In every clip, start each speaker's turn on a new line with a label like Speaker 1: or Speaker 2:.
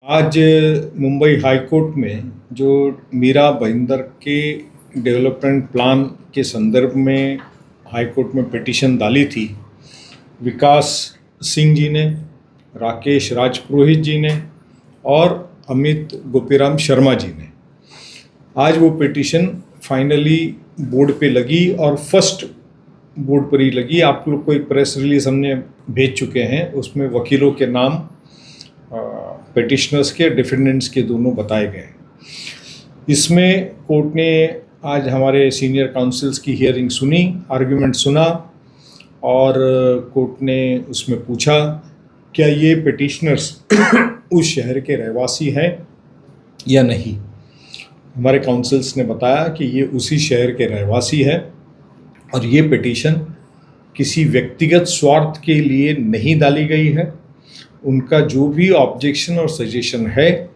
Speaker 1: आज Mumbai high court में जो मीरा भाईंदर के डेवलपमेंट प्लान के संदर्भ में हाई कोर्ट में पिटीशन डाली थी, विकास सिंह जी ने, राकेश राजपुरोहित जी ने और अमित गोपीराम शर्मा जी ने, आज वो पिटीशन फाइनली बोर्ड पे लगी और फर्स्ट बोर्ड पर ही लगी। आप लोग को एक प्रेस रिलीज हमने भेज चुके हैं, उसमें वकीलों के नाम पिटिशनर्स के, डिफेंडेंट्स के दोनों बताए गए। इसमें कोर्ट ने आज हमारे सीनियर काउंसिल्स की हियरिंग सुनी, आर्ग्यूमेंट सुना और कोर्ट ने उसमें पूछा क्या ये पिटिशनर्स उस शहर के रहवासी हैं या नहीं। हमारे काउंसिल्स ने बताया कि ये उसी शहर के रहवासी है और ये पिटीशन किसी व्यक्तिगत स्वार्थ के लिए नहीं डाली गई है। उनका जो भी ऑब्जेक्शन और सजेशन है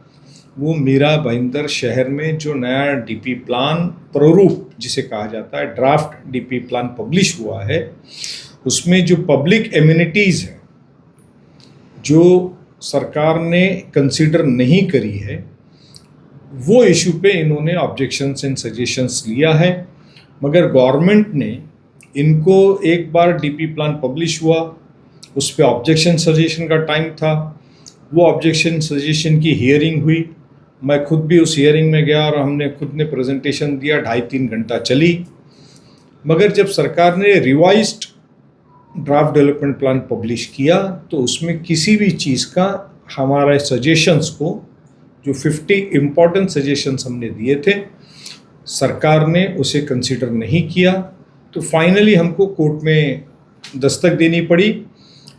Speaker 1: वो मीरा भाईंदर शहर में जो नया डीपी प्लान प्रारूप जिसे कहा जाता है, ड्राफ्ट डीपी प्लान पब्लिश हुआ है, उसमें जो पब्लिक एमिनिटीज़ है जो सरकार ने कंसीडर नहीं करी है, वो इशू पे इन्होंने ऑब्जेक्शंस एंड सजेशंस लिया है। मगर गवर्नमेंट ने इनको एक बार डीपी प्लान पब्लिश हुआ, उस पर ऑब्जेक्शन सजेशन का टाइम था, वो ऑब्जेक्शन सजेशन की हियरिंग हुई। मैं खुद भी उस हियरिंग में गया और हमने खुद ने प्रेजेंटेशन दिया, 2.5-3 घंटा चली। मगर जब सरकार ने revised draft development plan publish किया तो उसमें किसी भी चीज़ का हमारे सजेशंस को, जो 50 इम्पॉर्टेंट सजेशंस हमने दिए थे, सरकार ने उसे कंसीडर नहीं किया। तो फाइनली हमको कोर्ट में दस्तक देनी पड़ी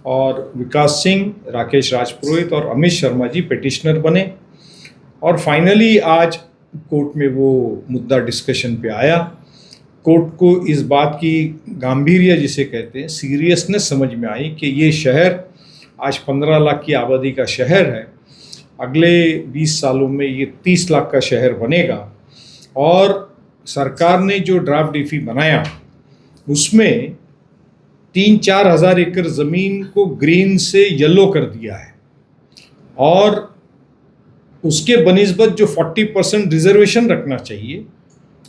Speaker 1: और विकास सिंह, राकेश राजपुरोहित और अमित शर्मा जी पिटिशनर बने और फाइनली आज कोर्ट में वो मुद्दा डिस्कशन पे आया। कोर्ट को इस बात की गांभीर्य जिसे कहते हैं, सीरियसनेस समझ में आई कि ये शहर आज 15 लाख की आबादी का शहर है, अगले 20 सालों में ये 30 लाख का शहर बनेगा और सरकार ने जो ड्राफ्ट डीपी बनाया उसमें 3-4 हज़ार एकड़ ज़मीन को ग्रीन से येलो कर दिया है और उसके बनिस्बत जो 40% रिजर्वेशन रखना चाहिए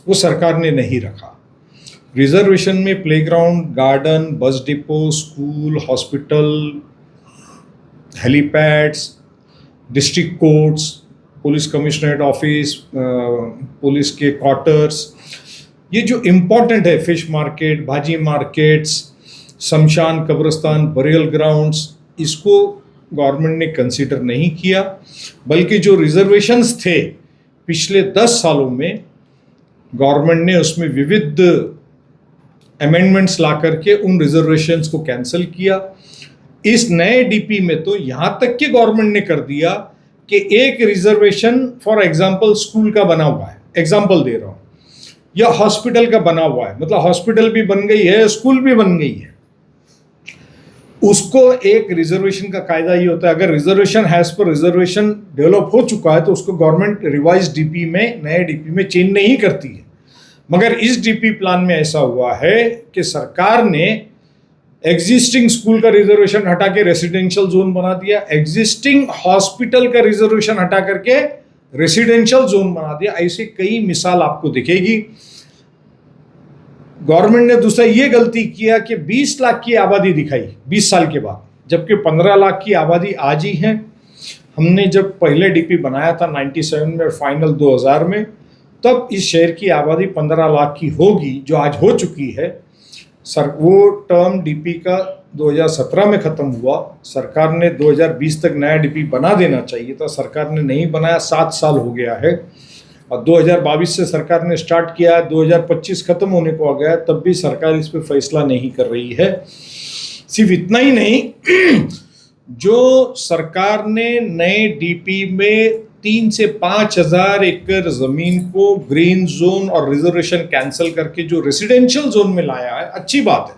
Speaker 1: वो सरकार ने नहीं रखा। रिजर्वेशन में playground, garden, bus depot, school, hospital, helipads, district courts, police commissionerate office, police के क्वार्टर्स, ये जो इम्पोर्टेंट है, फिश मार्केट, भाजी मार्केट्स, शमशान, कब्रिस्तान, बरियल ग्राउंड्स, इसको गवर्नमेंट ने कंसीडर नहीं किया। बल्कि जो रिजर्वेशंस थे पिछले 10 सालों में गवर्नमेंट ने उसमें विविध अमेंडमेंट्स ला करके उन रिजर्वेशंस को कैंसिल किया। इस नए डीपी में तो यहाँ तक कि गवर्नमेंट ने कर दिया कि एक रिजर्वेशन फॉर एग्जाम्पल स्कूल का बना हुआ है, एग्जाम्पल दे रहा हूँ, या हॉस्पिटल का बना हुआ है, मतलब हॉस्पिटल भी बन गई है, स्कूल भी बन गई है, उसको एक रिजर्वेशन का कायदा ये होता है, अगर रिजर्वेशन हैज पर रिजर्वेशन डेवलप हो चुका है तो उसको गवर्नमेंट रिवाइज डीपी में, नए डीपी में चेंज नहीं करती है। मगर इस डीपी प्लान में ऐसा हुआ है कि सरकार ने एग्जिस्टिंग स्कूल का रिजर्वेशन हटा के रेसिडेंशियल जोन बना दिया, एग्जिस्टिंग हॉस्पिटल का रिजर्वेशन हटा करके रेसिडेंशियल जोन बना दिया। ऐसे कई मिसाल आपको दिखेगी। गवर्नमेंट ने दूसरा ये गलती किया कि 20 लाख की आबादी दिखाई 20 साल के बाद, जबकि 15 लाख की आबादी आज ही है। हमने जब पहले डीपी बनाया था 97 में और फाइनल 2000 में, तब इस शहर की आबादी 15 लाख की होगी, जो आज हो चुकी है। वो टर्म डीपी का 2017 में ख़त्म हुआ। सरकार ने 2020 तक नया डीपी बना देना चाहिए था, सरकार ने नहीं बनाया, 7 साल हो गया है और 2022 से सरकार ने स्टार्ट किया है, 2025 खत्म होने को आ गया है, तब भी सरकार इस पर फैसला नहीं कर रही है। सिर्फ इतना ही नहीं, जो सरकार ने नए डीपी में 3 से 5 हज़ार एकड़ ज़मीन को ग्रीन जोन और रिजर्वेशन कैंसिल करके जो रेसिडेंशियल जोन में लाया है, अच्छी बात है,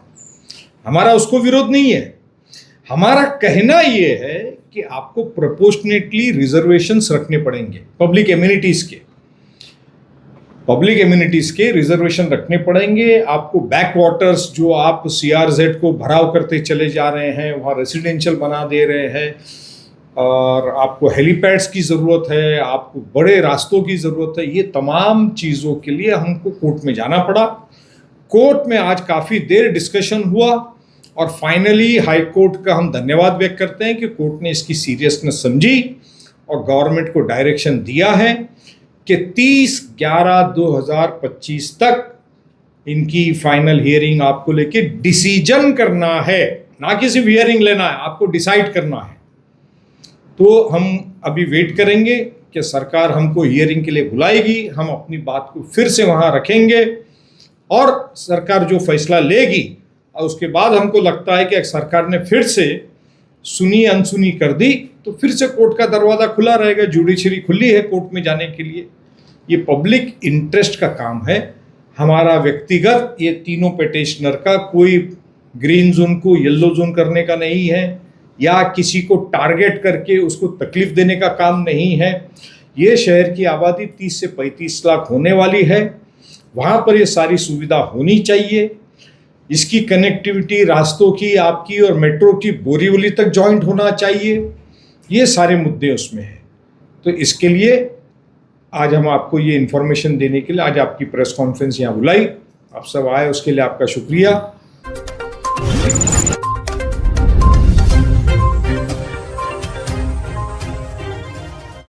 Speaker 1: हमारा उसको विरोध नहीं है। हमारा कहना ये है कि आपको प्रोपोर्शनेटली रिजर्वेशंस रखने पड़ेंगे, पब्लिक एम्यूनिटीज़ के रिजर्वेशन रखने पड़ेंगे। आपको बैक वाटर्स, जो आप CRZ को भराव करते चले जा रहे हैं, वहाँ रेसिडेंशियल बना दे रहे हैं, और आपको हेलीपैड्स की ज़रूरत है, आपको बड़े रास्तों की ज़रूरत है। ये तमाम चीज़ों के लिए हमको कोर्ट में जाना पड़ा। कोर्ट में आज काफ़ी देर डिस्कशन हुआ और फाइनली हाई कोर्ट का हम धन्यवाद व्यक्त करते हैं कि कोर्ट ने इसकी सीरियसनेस समझी और गवर्नमेंट को डायरेक्शन दिया है कि 30/11/2025 तक इनकी फाइनल हियरिंग आपको लेके डिसीजन करना है, ना कि सिर्फ हियरिंग लेना है, आपको डिसाइड करना है। तो हम अभी वेट करेंगे कि सरकार हमको हियरिंग के लिए बुलाएगी, हम अपनी बात को फिर से वहाँ रखेंगे और सरकार जो फैसला लेगी और उसके बाद हमको लगता है कि सरकार ने फिर से सुनी अनसुनी कर दी तो फिर से कोर्ट का दरवाज़ा खुला रहेगा, जुडिशरी खुली है कोर्ट में जाने के लिए। ये पब्लिक इंटरेस्ट का काम है, हमारा व्यक्तिगत ये तीनों पिटिशनर का कोई ग्रीन जोन को येलो जोन करने का नहीं है या किसी को टारगेट करके उसको तकलीफ देने का काम नहीं है। ये शहर की आबादी 30 से 35 लाख होने वाली है, वहाँ पर ये सारी सुविधा होनी चाहिए। इसकी कनेक्टिविटी रास्तों की, आपकी और मेट्रो की बोरीवली तक जॉइंट होना चाहिए। ये सारे मुद्दे उसमें हैं। तो इसके लिए आज हम आपको ये इन्फॉर्मेशन देने के लिए आज आपकी प्रेस कॉन्फ्रेंस यहाँ बुलाई। आप सब आए उसके लिए आपका शुक्रिया।